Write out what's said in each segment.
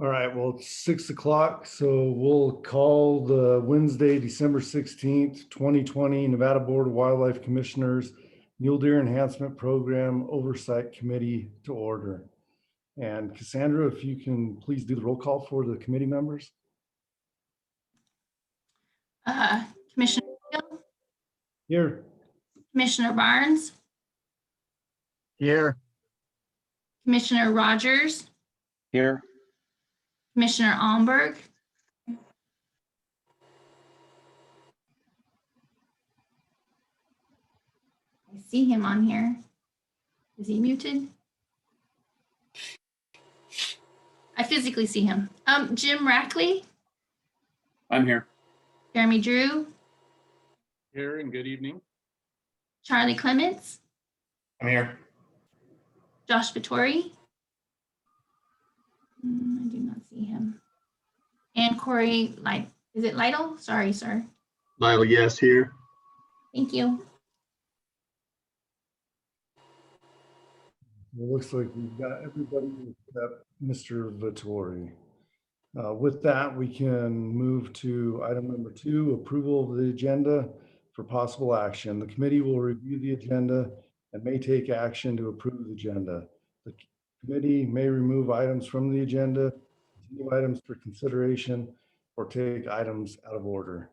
All right, well, it's 6 o'clock, so we'll call the Wednesday, December 16th, 2020 Nevada Board of Wildlife Commissioners Mule Deer Enhancement Program Oversight Committee to order. And Cassandra, if you can please do the roll call for the committee members. Commissioner Hill, Here. Commissioner Barnes, Here. Commissioner Rogers, Here. Commissioner Almberg, I see him on here. Is he muted? I physically see him. Jim Rackley, I'm here. Jeremy Drew, Here, and good evening. Charlie Clements, I'm here. Josh Vittori. I do not see him. And Corey, is it Lytle? Sorry, sir. Lyle, yes, here. Thank you. It looks like we've got everybody except Mr. Vittori. With that, we can move to item number 2, approval of the agenda for possible action. The committee will review the agenda and may take action to approve the agenda. The committee may remove items from the agenda, continue items for consideration, or take items out of order.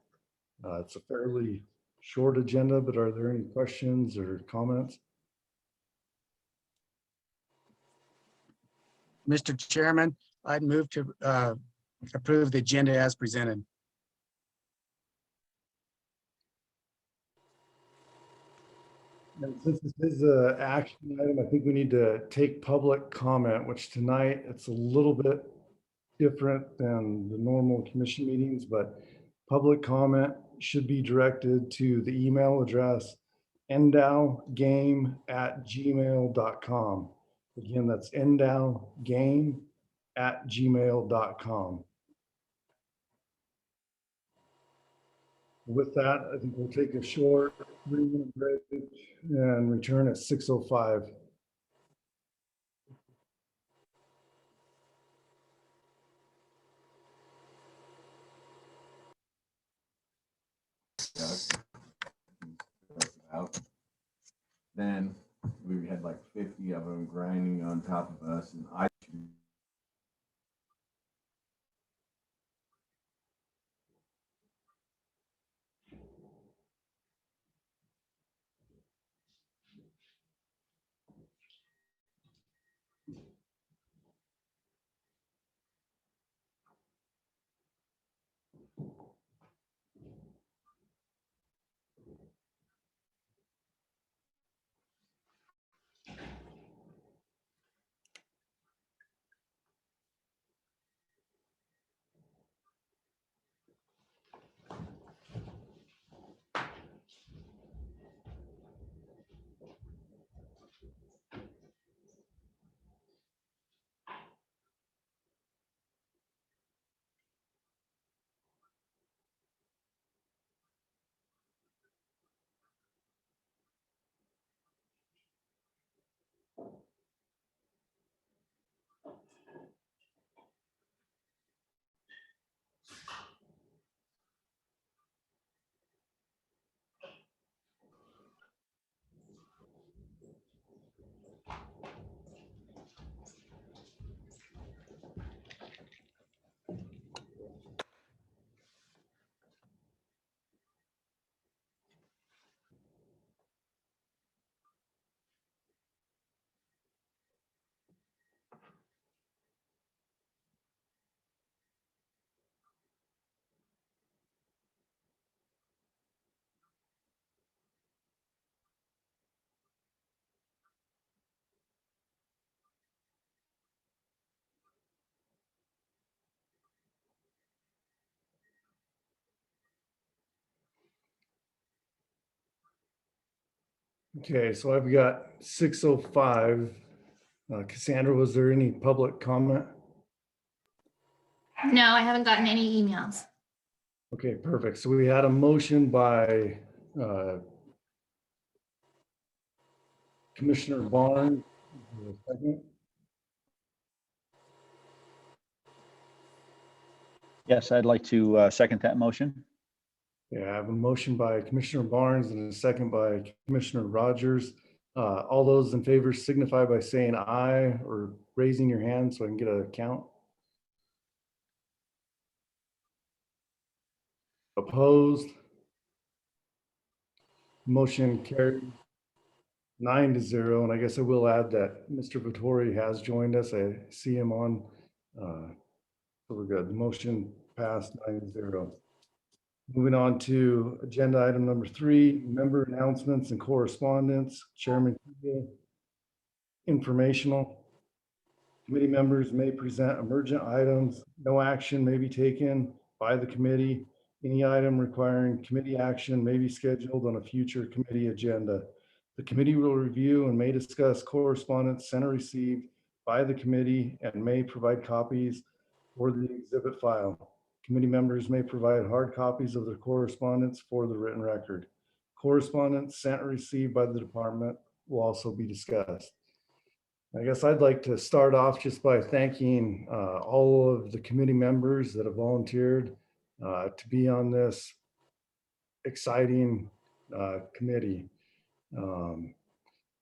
It's a fairly short agenda, but are there any questions or comments? Mr. Chairman, I'd move to approve the agenda as presented. And since this is an action item, I think we need to take public comment, which tonight it's a little bit different than the normal commission meetings, but public comment should be directed to the email address endowgame@gmail.com. Again, that's endowgame@gmail.com. With that, I think we'll take a short 3-minute break and return at 6:05. Then we had like 50 of them grinding on top of us, and I Okay, so I've got 6:05. Cassandra, was there any public comment? No, I haven't gotten any emails. Okay, perfect. So we had a motion by Commissioner Barnes. Is there a second? Yes, I'd like to second that motion. Yeah, I have a motion by Commissioner Barnes and a second by Commissioner Rogers. All those in favor signify by saying aye or raising your hand so I can get a count. Opposed? Motion carried 9-0. And I guess I will add that Mr. Vittori has joined us. I see him on. So we're good. The motion passed 9-0. Moving on to agenda item number 3, member announcements and correspondence. Chairman Kegel, informational. Committee members may present emergent items. No action may be taken by the committee. Any item requiring committee action may be scheduled on a future committee agenda. The committee will review and may discuss correspondence sent or received by the committee and may provide copies for the exhibit file. Committee members may provide hard copies of their correspondence for the written record. Correspondence sent or received by the department will also be discussed. I guess I'd like to start off just by thanking all of the committee members that have volunteered to be on this exciting committee. And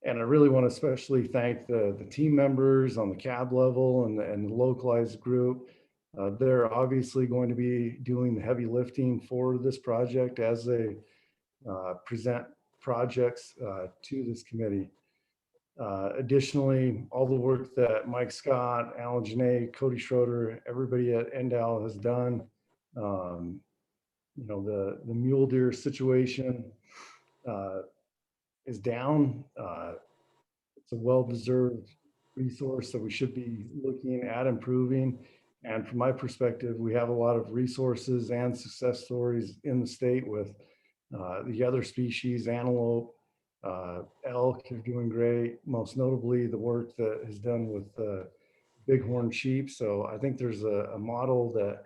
I really want to especially thank the team members on the cab level and the localized group. They're obviously going to be doing the heavy lifting for this project as they present projects to this committee. Additionally, all the work that Mike Scott, Alan Janae, Cody Schroeder, everybody at NDAL has done. You know, the mule deer situation is down. It's a well-deserved resource that we should be looking at improving. And from my perspective, we have a lot of resources and success stories in the state with the other species, antelope, elk are doing great, most notably the work that is done with bighorn sheep. So I think there's a model that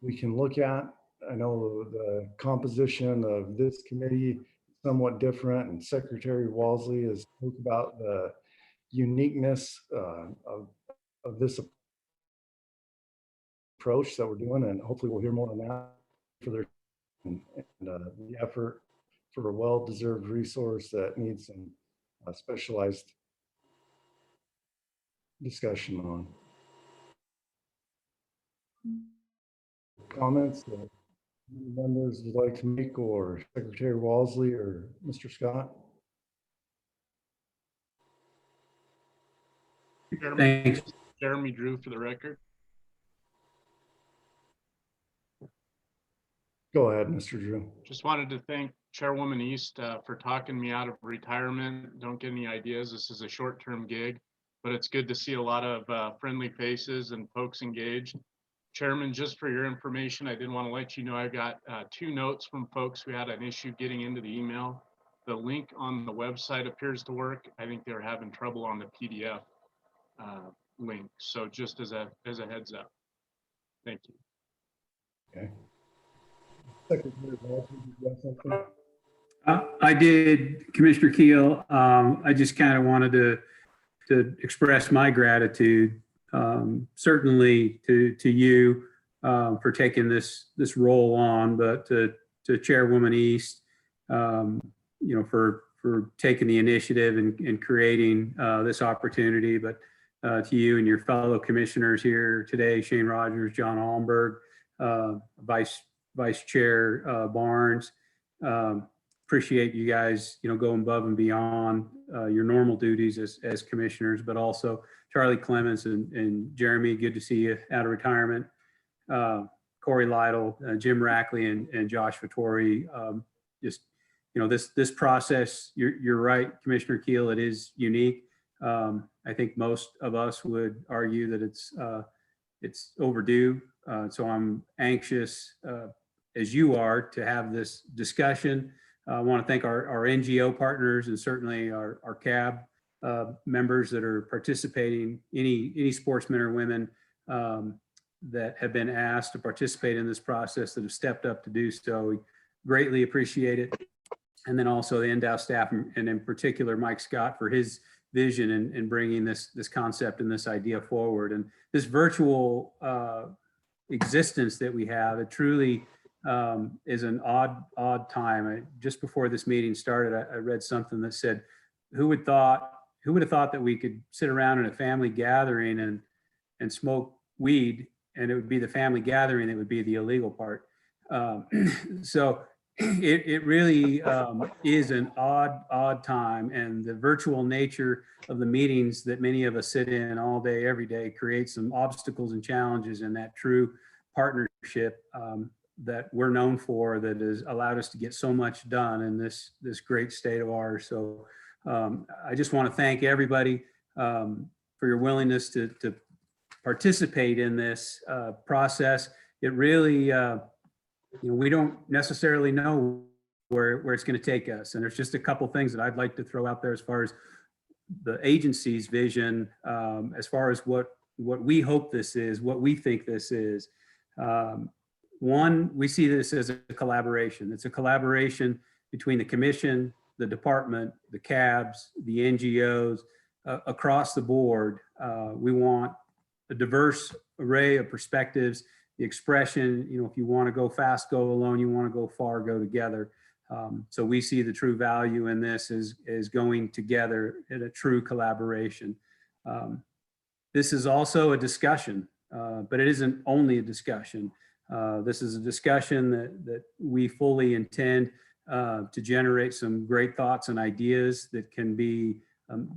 we can look at. I know the composition of this committee is somewhat different, and Secretary Walsley has spoke about the uniqueness of this approach that we're doing, and hopefully we'll hear more on that for their and the effort for a well-deserved resource that needs some specialized discussion on. Comments that members would like to make, or Secretary Walsley or Mr. Scott? Thanks. Jeremy Drew for the record. Go ahead, Mr. Drew. Just wanted to thank Chairwoman East for talking me out of retirement. Don't get any ideas. This is a short-term gig, but it's good to see a lot of friendly faces and folks engaged. Chairman, just for your information, I did want to let you know I got 2 notes from folks who had an issue getting into the email. The link on the website appears to work. I think they're having trouble on the PDF link. So just as a heads up. Thank you. Okay. Secretary Walsley, did you have something? I did, Commissioner Keel. I just kind of wanted to express my gratitude, certainly to you for taking this role on, but to Chairwoman East, you know, for taking the initiative and creating this opportunity, but to you and your fellow commissioners here today, Shane Rogers, John Allenberg, Vice Chair Barnes. Appreciate you guys, you know, going above and beyond your normal duties as commissioners, but also Charlie Clements and Jeremy, good to see you out of retirement. Corey Lytle, Jim Rackley, and Josh Vittori. Just, you know, this process, you're right, Commissioner Keel, it is unique. I think most of us would argue that it's overdue. So I'm anxious, as you are, to have this discussion. I want to thank our NGO partners and certainly our CAB members that are participating, any sportsmen or women that have been asked to participate in this process that have stepped up to do so. We greatly appreciate it. And then also the NDOW staff, and in particular, Mike Scott, for his vision in bringing this concept and this idea forward. And this virtual existence that we have. It truly is an odd time. Just before this meeting started, I read something that said, who would have thought that we could sit around in a family gathering and smoke weed, and it would be the family gathering that would be the illegal part. So it really is an odd time, and the virtual nature of the meetings that many of us sit in all day, every day, creates some obstacles and challenges in that true partnership that we're known for, that has allowed us to get so much done in this great state of ours. So I just want to thank everybody for your willingness to participate in this process. It really, we don't necessarily know where it's going to take us. And there's just a couple things that I'd like to throw out there as far as the agency's vision, as far as what we hope this is, what we think this is. One, we see this as a collaboration. It's a collaboration between the commission, the department, the CABs, the NGOs, across the board. We want a diverse array of perspectives, the expression, if you want to go fast, go alone, you want to go far, go together. So we see the true value in this is going together in a true collaboration. This is also a discussion, but it isn't only a discussion. This is a discussion that we fully intend to generate some great thoughts and ideas that can be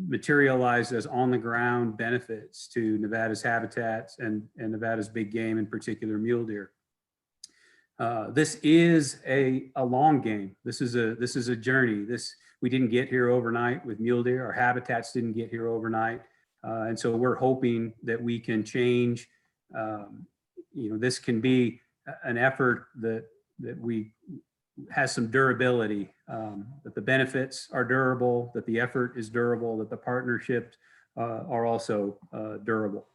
materialized as on the ground benefits to Nevada's habitats and Nevada's big game, in particular mule deer. This is a long game. This is a journey. We didn't get here overnight with mule deer. Our habitats didn't get here overnight. And so we're hoping that we can change. This can be an effort that has some durability, that the benefits are durable, that the effort is durable, that the partnerships are also durable.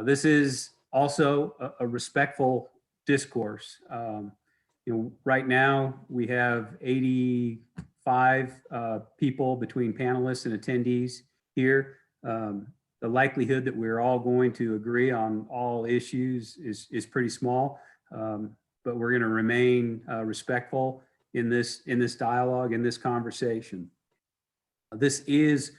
This is also a respectful discourse. Right now we have 85 people between panelists and attendees here. The likelihood that we're all going to agree on all issues is pretty small, but we're going to remain respectful in this dialogue, in this conversation. This is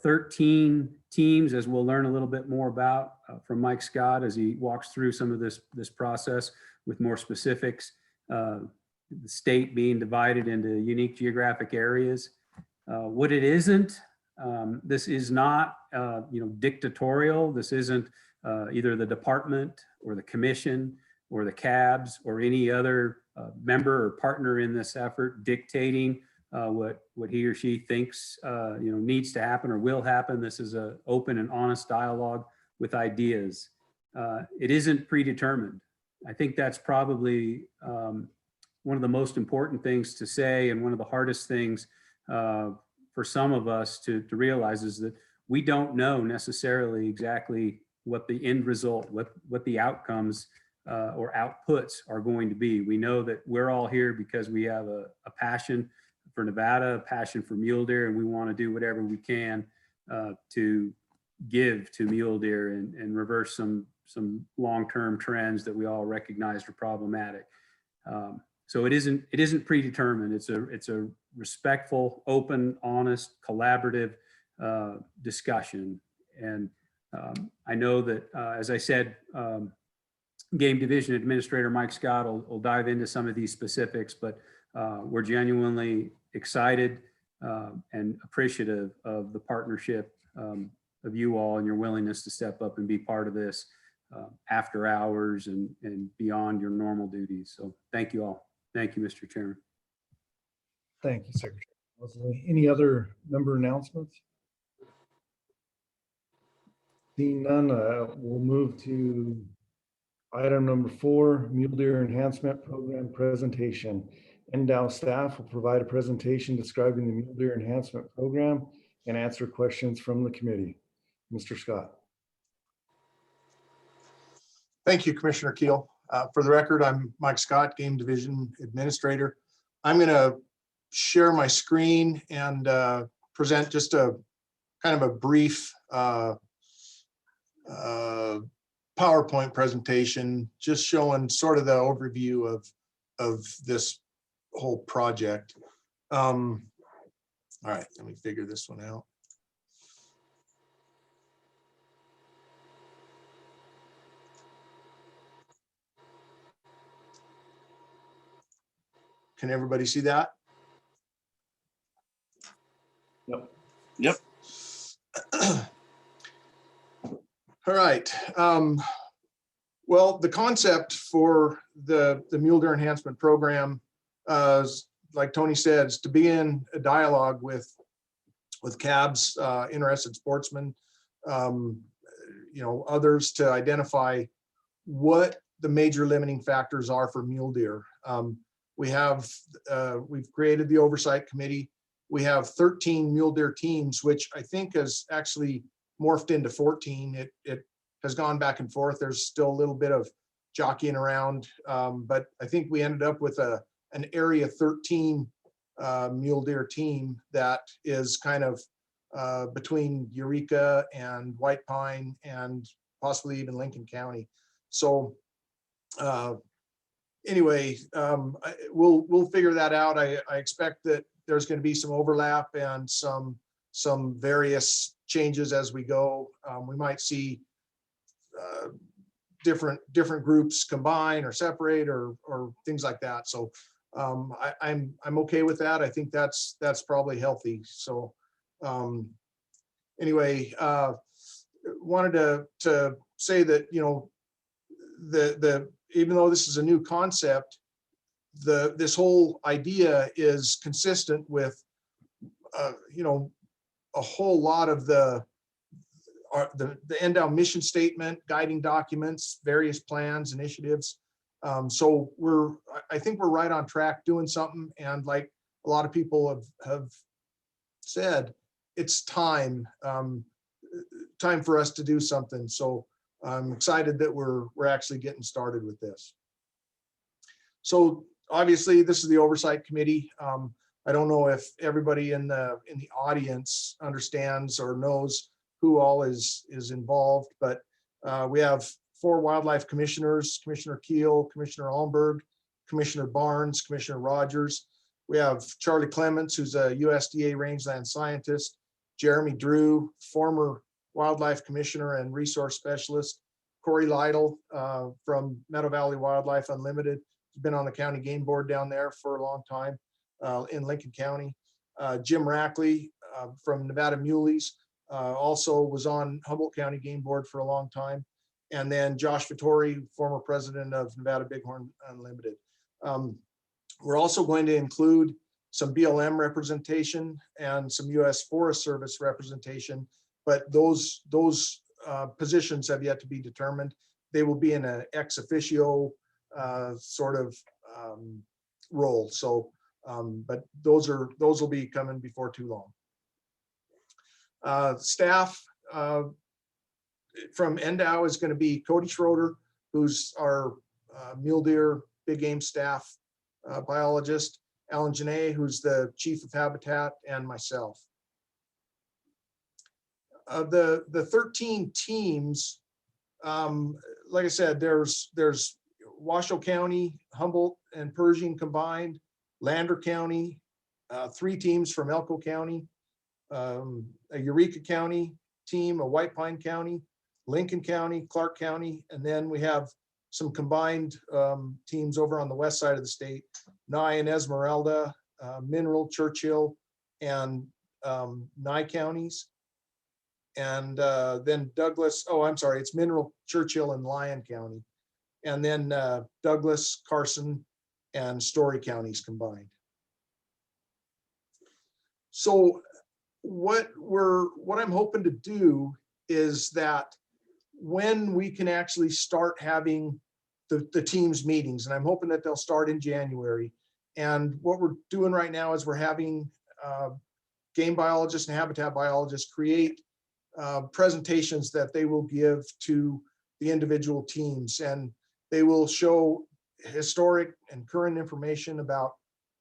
13 teams, as we'll learn a little bit more about from Mike Scott as he walks through some of this process with more specifics. The state being divided into unique geographic areas. What it isn't, this is not dictatorial. This isn't either the department or the commission or the CABs or any other member or partner in this effort dictating what he or she thinks needs to happen or will happen. This is an open and honest dialogue with ideas. It isn't predetermined. I think that's probably one of the most important things to say, and one of the hardest things for some of us to realize is that we don't know necessarily exactly what the end result, what the outcomes or outputs are going to be. We know that we're all here because we have a passion for Nevada, a passion for mule deer, and we want to do whatever we can to give to mule deer and reverse some long-term trends that we all recognize are problematic. So it isn't predetermined. It's a respectful, open, honest, collaborative discussion. And I know that, as I said, Game Division Administrator Mike Scott will dive into some of these specifics, but we're genuinely excited and appreciative of the partnership of you all and your willingness to step up and be part of this after hours and beyond your normal duties. So thank you all. Thank you, Mr. Chairman. Thank you, Secretary Leslie. Any other member announcements? Seeing none, we'll move to item number 4, Mule Deer Enhancement Program presentation. NDOW staff will provide a presentation describing the Mule Deer Enhancement Program and answer questions from the committee. Mr. Scott. Thank you, Commissioner Keel. For the record, I'm Mike Scott, Game Division Administrator. I'm going to share my screen and present just a kind of a brief PowerPoint presentation, just showing sort of the overview of this whole project. All right, let me figure this one out. Can everybody see that? Yep. All right. Well, the concept for the Mule Deer Enhancement Program, like Tony said, is to begin a dialogue with cabs, interested sportsmen, others, to identify what the major limiting factors are for mule deer. We've created the Oversight Committee. We have 13 mule deer teams, which I think has actually morphed into 14. It has gone back and forth. There's still a little bit of jockeying around, but I think we ended up with an Area 13 mule deer team that is kind of between Eureka and White Pine and possibly even Lincoln County. So anyway, we'll figure that out. I expect that there's going to be some overlap and some various changes as we go. We might see different groups combine or separate or things like that. So I'm okay with that. I think that's probably healthy. So anyway, wanted to say that, even though this is a new concept, this whole idea is consistent with a whole lot of the NDOW mission statement, guiding documents, various plans, initiatives. So I think we're right on track doing something. And like a lot of people have said, it's time for us to do something. So I'm excited that we're actually getting started with this. So obviously this is the Oversight Committee. I don't know if everybody in the audience understands or knows who all is involved, but we have 4 wildlife commissioners: Commissioner Keel, Commissioner Almberg, Commissioner Barnes, Commissioner Rogers. We have Charlie Clements, who's a USDA rangeland scientist; Jeremy Drew, former wildlife commissioner and resource specialist; Corey Lytle from Meadow Valley Wildlife Unlimited. He's been on the county game board down there for a long time in Lincoln County. Jim Rackley from Nevada Muleys, also was on Humboldt County game board for a long time. And then Josh Vittori, former president of Nevada Bighorn Unlimited. We're also going to include some BLM representation and some U.S. Forest Service representation, but those positions have yet to be determined. They will be in an ex officio sort of role. So, but those will be coming before too long. Staff from NDOW is going to be Cody Schroeder, who's our mule deer big game staff biologist; Alan Janae, who's the chief of habitat; and myself. The 13 teams, like I said, there's Washoe County, Humboldt and Pershing combined, Lander County, 3 teams from Elko County, a Eureka County team, a White Pine County, Lincoln County, Clark County, and then we have some combined teams over on the west side of the state: Nye and Esmeralda, Mineral, Churchill, and Nye counties. And then Douglas, it's Mineral, Churchill, and Lyon County. And then Douglas, Carson, and Story counties combined. So what I'm hoping to do is that when we can actually start having the teams meetings, and I'm hoping that they'll start in January. And what we're doing right now is we're having game biologists and habitat biologists create presentations that they will give to the individual teams, and they will show historic and current information about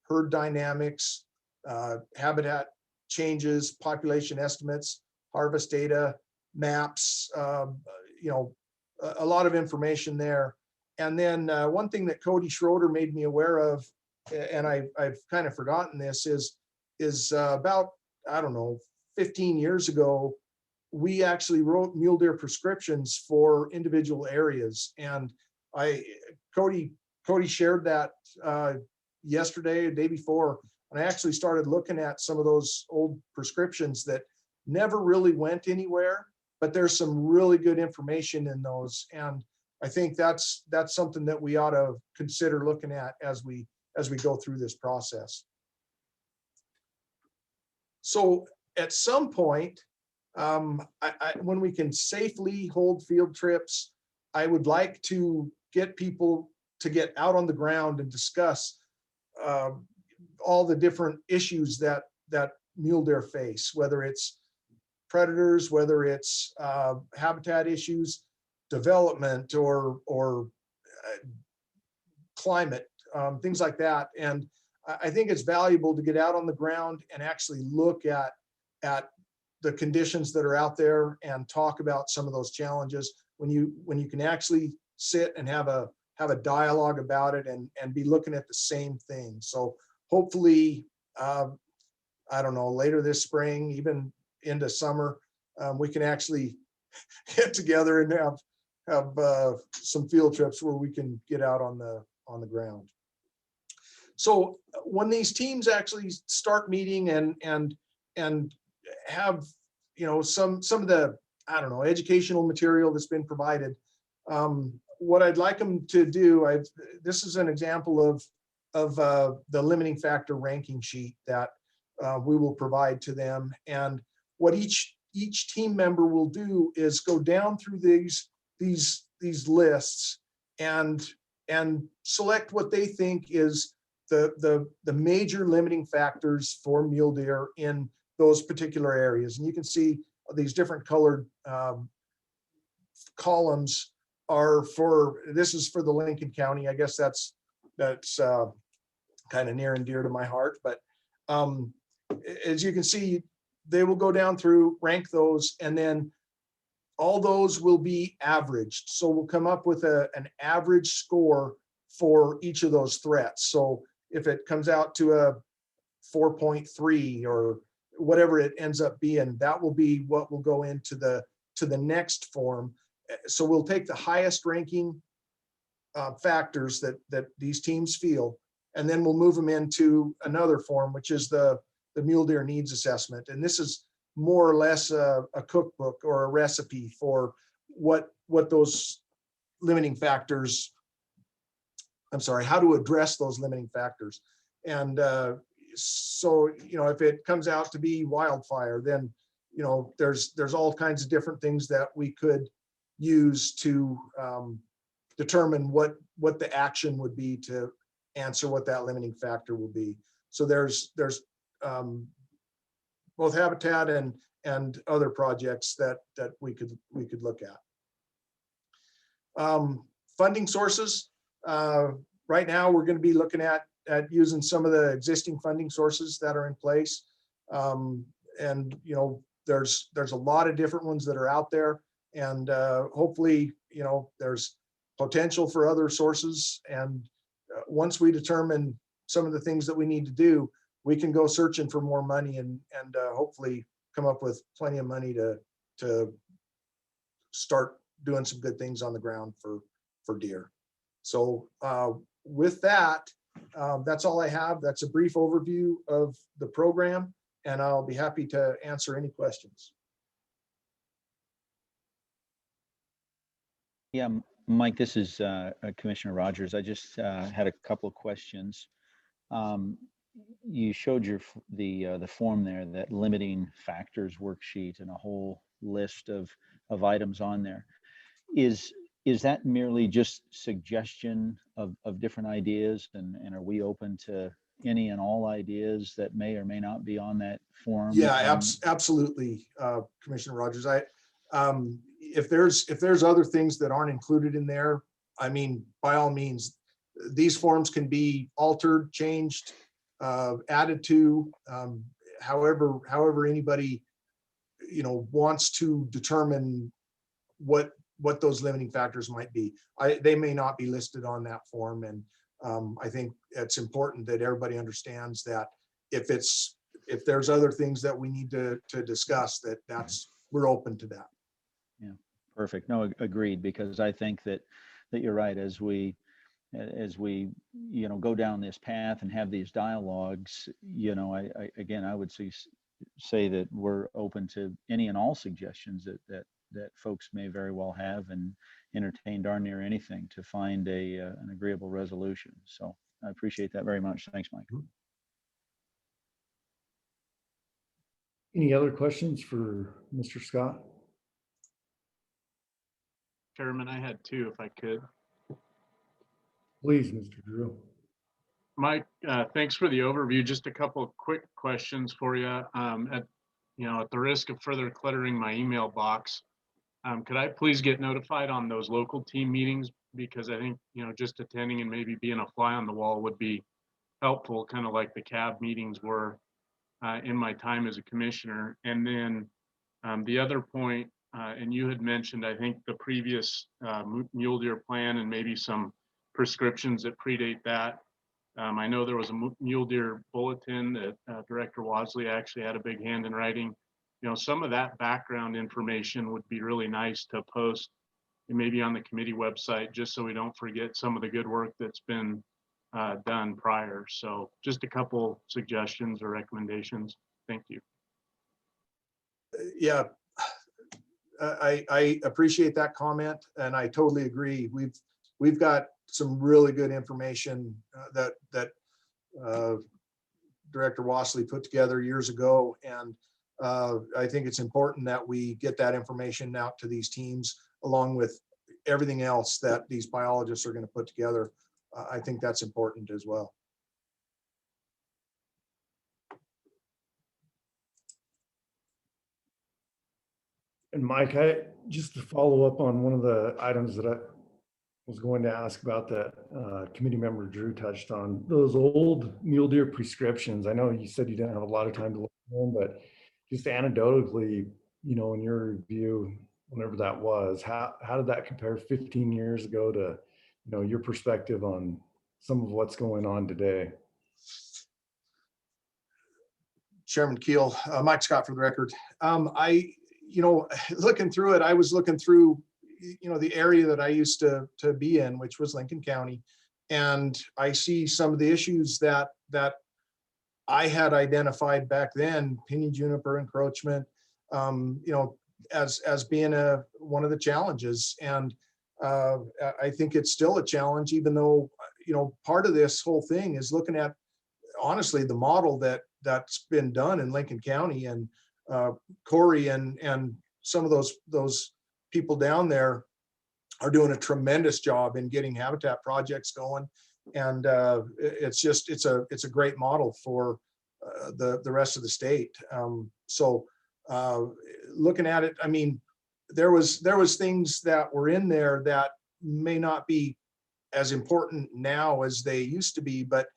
herd dynamics, habitat changes, population estimates, harvest data, maps, a lot of information there. And then one thing that Cody Schroeder made me aware of, and I've kind of forgotten this, is about, I don't know, 15 years ago, we actually wrote mule deer prescriptions for individual areas. And Cody shared that yesterday, the day before, and I actually started looking at some of those old prescriptions that never really went anywhere, but there's some really good information in those. And I think that's something that we ought to consider looking at as we go through this process. So at some point, when we can safely hold field trips, I would like to get people to get out on the ground and discuss all the different issues that mule deer face, whether it's predators, whether it's habitat issues, development, or climate, things like that. And I think it's valuable to get out on the ground and actually look at the conditions that are out there and talk about some of those challenges when you can actually sit and have a dialogue about it and be looking at the same thing. So hopefully, I don't know, later this spring, even into summer, we can actually get together and have some field trips where we can get out on the ground. So when these teams actually start meeting and have, you know, some of the, I don't know, educational material that's been provided, what I'd like them to do, this is an example of the limiting factor ranking sheet that we will provide to them. And what each team member will do is go down through these lists and select what they think is the major limiting factors for mule deer in those particular areas. And you can see these different colored columns are this is for the Lincoln County. I guess that's kind of near and dear to my heart. But as you can see, they will go down through, rank those, and then all those will be averaged. So we'll come up with an average score for each of those threats. So if it comes out to a 4.3 or whatever it ends up being, that will be what will go into the next form. So we'll take the highest ranking factors that these teams feel, and then we'll move them into another form, which is the mule deer needs assessment. And this is more or less a cookbook or a recipe for what those limiting factors, how to address those limiting factors. And so, you know, if it comes out to be wildfire, then, you know, there's all kinds of different things that we could use to determine what the action would be to answer what that limiting factor will be. So there's both habitat and other projects that we could look at. Funding sources. Right now, we're going to be looking at using some of the existing funding sources that are in place. And, you know, there's a lot of different ones that are out there. And hopefully, you know, there's potential for other sources. And once we determine some of the things that we need to do, we can go searching for more money and hopefully come up with plenty of money to start doing some good things on the ground for deer. So with that, that's all I have. That's a brief overview of the program, and I'll be happy to answer any questions. Yeah, Mike, this is Commissioner Rogers. I just had a couple of questions. You showed the form there, that limiting factors worksheet, and a whole list of items on there. Is that merely just suggestion of different ideas, and are we open to any and all ideas that may or may not be on that form? Yeah, absolutely, Commissioner Rogers. If there's other things that aren't included in there, I mean, by all means, these forms can be altered, changed, added to, however anybody, you know, wants to determine what what those limiting factors might be. They may not be listed on that form, and I think it's important that everybody understands that if there's other things that we need to discuss, we're open to that. Yeah, perfect. No, agreed, because I think that you're right. As we go down this path and have these dialogues, I would say that we're open to any and all suggestions that folks may very well have, and entertain darn near anything to find an agreeable resolution. So I appreciate that very much. Thanks, Mike. Any other questions for Mr. Scott? Chairman, I had two, if I could. Please, Mr. Drew. Mike, thanks for the overview. Just a couple of quick questions for you. At the risk of further cluttering my email box, could I please get notified on those local team meetings? Because I think, just attending and maybe being a fly on the wall would be helpful, kind of like the CAB meetings were in my time as a commissioner. And then the other point, and you had mentioned, I think, the previous mule deer plan and maybe some prescriptions that predate that. I know there was a mule deer bulletin that Director Wasley actually had a big hand in writing. Some of that background information would be really nice to post, and maybe on the committee website, just so we don't forget some of the good work that's been done prior. So just a couple suggestions or recommendations. Thank you. Yeah, I appreciate that comment, and I totally agree. We've got some really good information that Director Wasley put together years ago, and I think it's important that we get that information out to these teams, along with everything else that these biologists are going to put together. I think that's important as well. And Mike, just to follow up on one of the items that I was going to ask about that committee member Drew touched on, those old mule deer prescriptions. I know you said you didn't have a lot of time to look at them, but just anecdotally, in your review, whenever that was, how did that compare 15 years ago to, your perspective on some of what's going on today? Chairman Keel, Mike Scott for the record. Looking through it, I was looking through, the area that I used to be in, which was Lincoln County. And I see some of the issues that I had identified back then, pinyon juniper encroachment, as being one of the challenges. And I think it's still a challenge, even though, part of this whole thing is looking at, honestly, the model that's been done in Lincoln County, and Corey and some of those people down there are doing a tremendous job in getting habitat projects going. And it's a great model for the rest of the state. So looking at it, I mean, there was things that were in there that may not be as important now as they used to be, but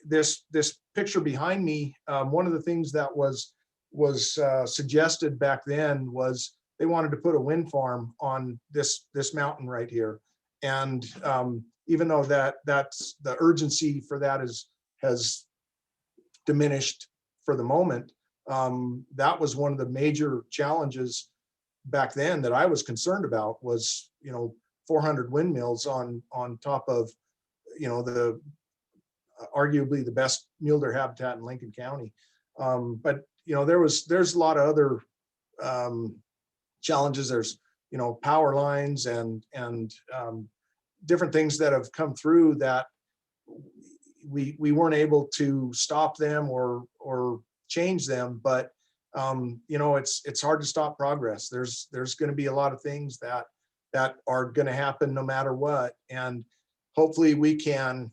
this picture behind me, one of the things that was suggested back then was they wanted to put a wind farm on this mountain right here. And even though that's the urgency for that has diminished for the moment, that was one of the major challenges back then that I was concerned about, was 400 windmills on top of the arguably the best mule deer habitat in Lincoln County. But there's a lot of other challenges. There's power lines and different things that have come through that we weren't able to stop them or change them. But it's hard to stop progress. There's going to be a lot of things that are going to happen no matter what, and hopefully we can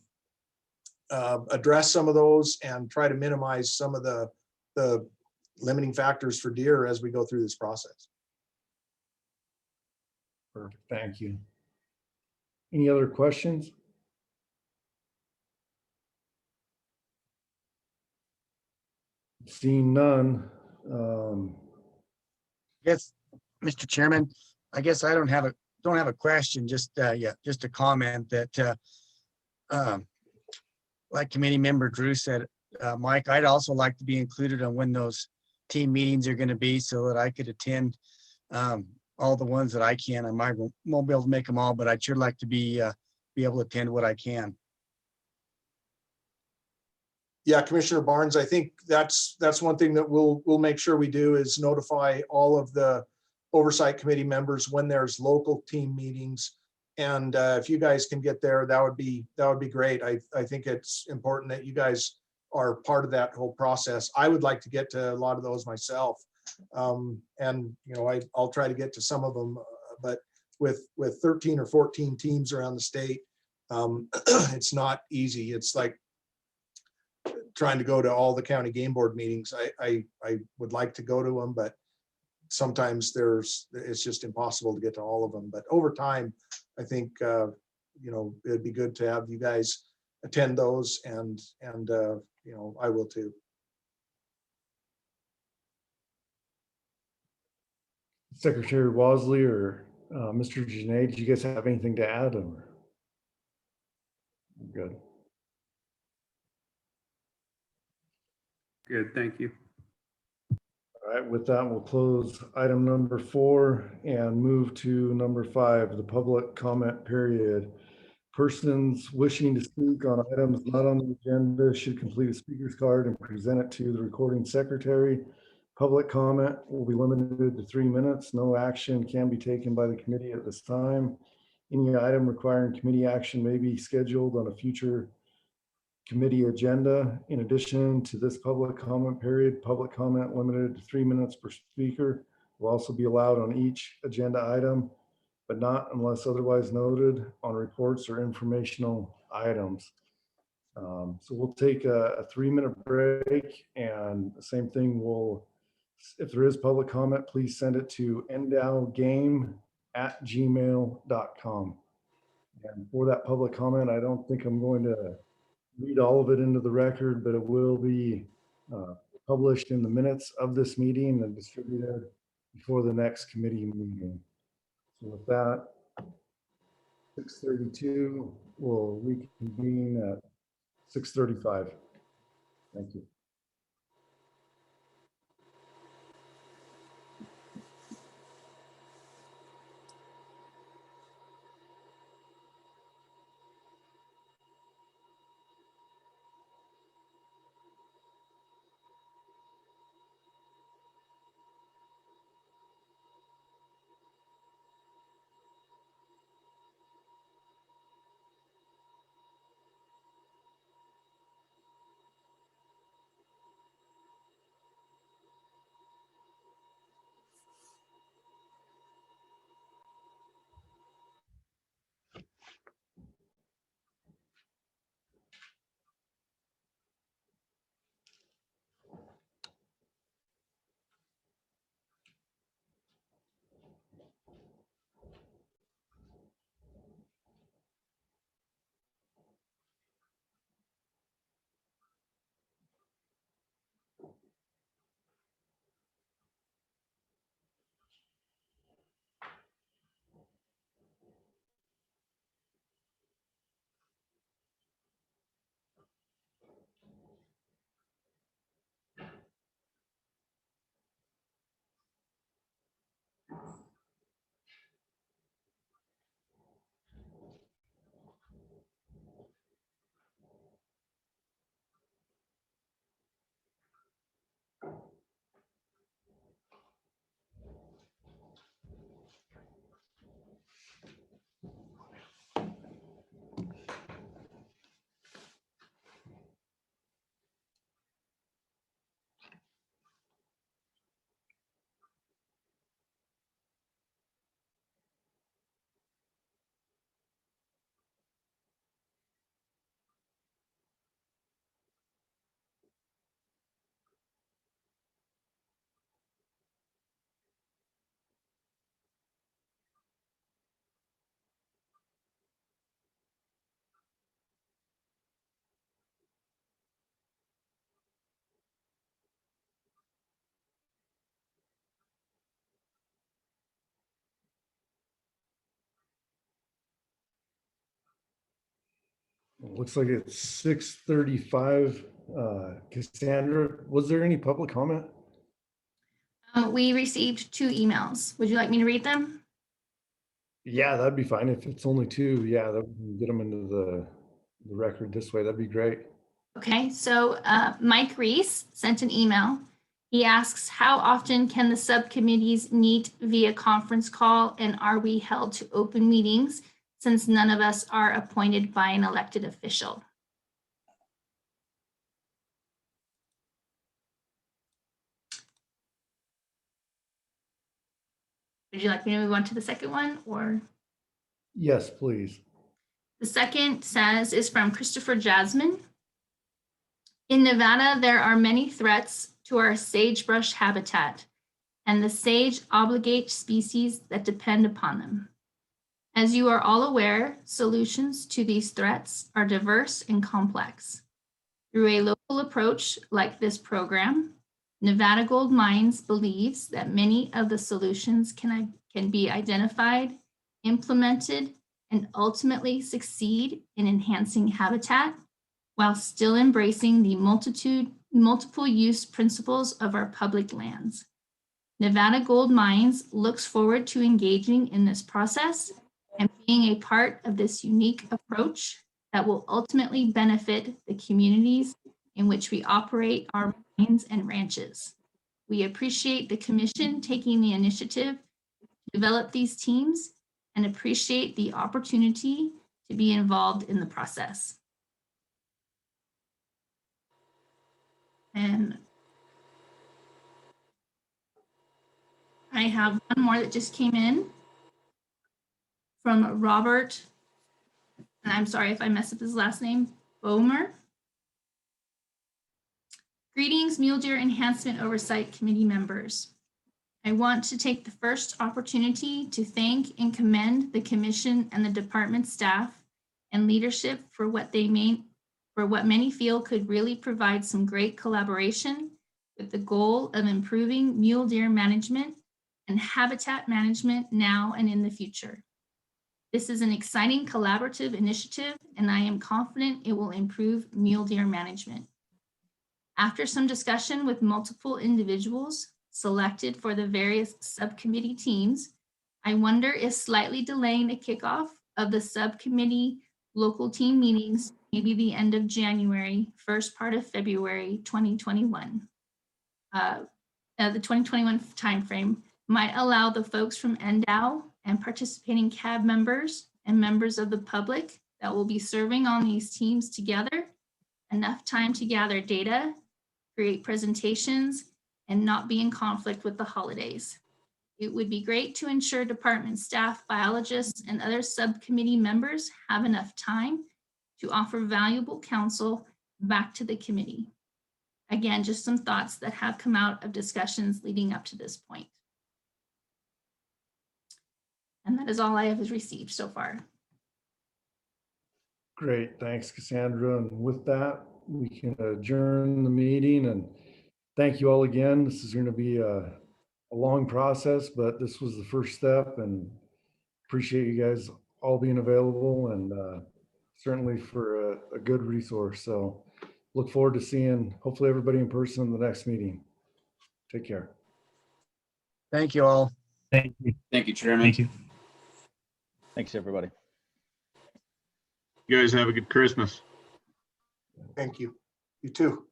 address some of those and try to minimize some of the limiting factors for deer as we go through this process. Perfect. Thank you. Any other questions? Seeing none. Yes, Mr. Chairman, I guess I don't have a question, just, yeah, just a comment that, like committee member Drew said, Mike, I'd also like to be included on when those team meetings are going to be so that I could attend all the ones that I can. I won't be able to make them all, but I'd sure like to be able to attend what I can. Yeah, Commissioner Barnes, I think that's one thing that we'll make sure we do is notify all of the oversight committee members when there's local team meetings. And if you guys can get there, that would be great. I think it's important that you guys are part of that whole process. I would like to get to a lot of those myself. And you know, I'll try to get to some of them, but with 13 or 14 teams around the state, it's not easy. It's like trying to go to all the county game board meetings. I would like to go to them, but sometimes it's just impossible to get to all of them. But over time, I think, you know, it'd be good to have you guys attend those, and you know, I will too. Secretary Wosley or Mr. Janae, do you guys have anything to add? Or? Good. Good, thank you. All right, with that, we'll close item number 4 and move to number 5, the public comment period. Persons wishing to speak on items not on the agenda should complete a speaker's card and present it to the recording secretary. Public comment will be limited to 3 minutes. No action can be taken by the committee at this time. Any item requiring committee action may be scheduled on a future committee agenda. In addition to this public comment period, public comment limited to 3 minutes per speaker will also be allowed on each agenda item, but not unless otherwise noted on reports or informational items. So we'll take a 3-minute break, and the same thing if there is public comment, please send it to endowgame@gmail.com. And for that public comment, I don't think I'm going to read all of it into the record, but it will be published in the minutes of this meeting and distributed before the next committee meeting. So with that, 6:32, we'll reconvene at 6:35. Thank you. looks like it's 6:35. Cassandra, was there any public comment? We received 2 emails. Would you like me to read them? Yeah, that'd be fine. If it's only 2, yeah, that we can get them into the record this way. That'd be great. Okay, so Mike Reese sent an email. He asks, how often can the subcommittees meet via conference call, and are we held to open meetings since none of us are appointed by an elected official? Would you like me to move on to the second one, or? Yes, please. The second is from Christopher Jasmine. In Nevada, there are many threats to our sagebrush habitat, and the sage obligates species that depend upon them. As you are all aware, solutions to these threats are diverse and complex. Through a local approach like this program, Nevada Gold Mines believes that many of the solutions can be identified, implemented, and ultimately succeed in enhancing habitat while still embracing the multiple use principles of our public lands. Nevada Gold Mines looks forward to engaging in this process and being a part of this unique approach that will ultimately benefit the communities in which we operate our mines and ranches. We appreciate the commission taking the initiative to develop these teams and appreciate the opportunity to be involved in the process. And I have one more that just came in from Robert, and I'm sorry if I mess up his last name, Bomer. Greetings, Mule Deer Enhancement Oversight Committee members. I want to take the first opportunity to thank and commend the commission and the department staff and leadership for what many feel could really provide some great collaboration with the goal of improving mule deer management and habitat management now and in the future. This is an exciting collaborative initiative, and I am confident it will improve mule deer management. After some discussion with multiple individuals selected for the various subcommittee teams, I wonder if slightly delaying the kickoff of the subcommittee local team meetings, maybe the end of January, first part of February 2021, the 2021 timeframe might allow the folks from NDOW and participating CAB members and members of the public that will be serving on these teams together enough time to gather data, create presentations, and not be in conflict with the holidays. It would be great to ensure department staff, biologists, and other subcommittee members have enough time to offer valuable counsel back to the committee. Again, just some thoughts that have come out of discussions leading up to this point. And that is all I have received so far. Great, thanks, Cassandra. And with that, we can adjourn the meeting, and thank you all again. This is going to be a long process, but this was the first step, and appreciate you guys all being available, and certainly for a good resource. So look forward to seeing hopefully everybody in person in the next meeting. Take care. Thank you all. Thank you. Thank you, Chairman. Thank you. Thanks, everybody. You guys have a good Christmas. Thank you. You too.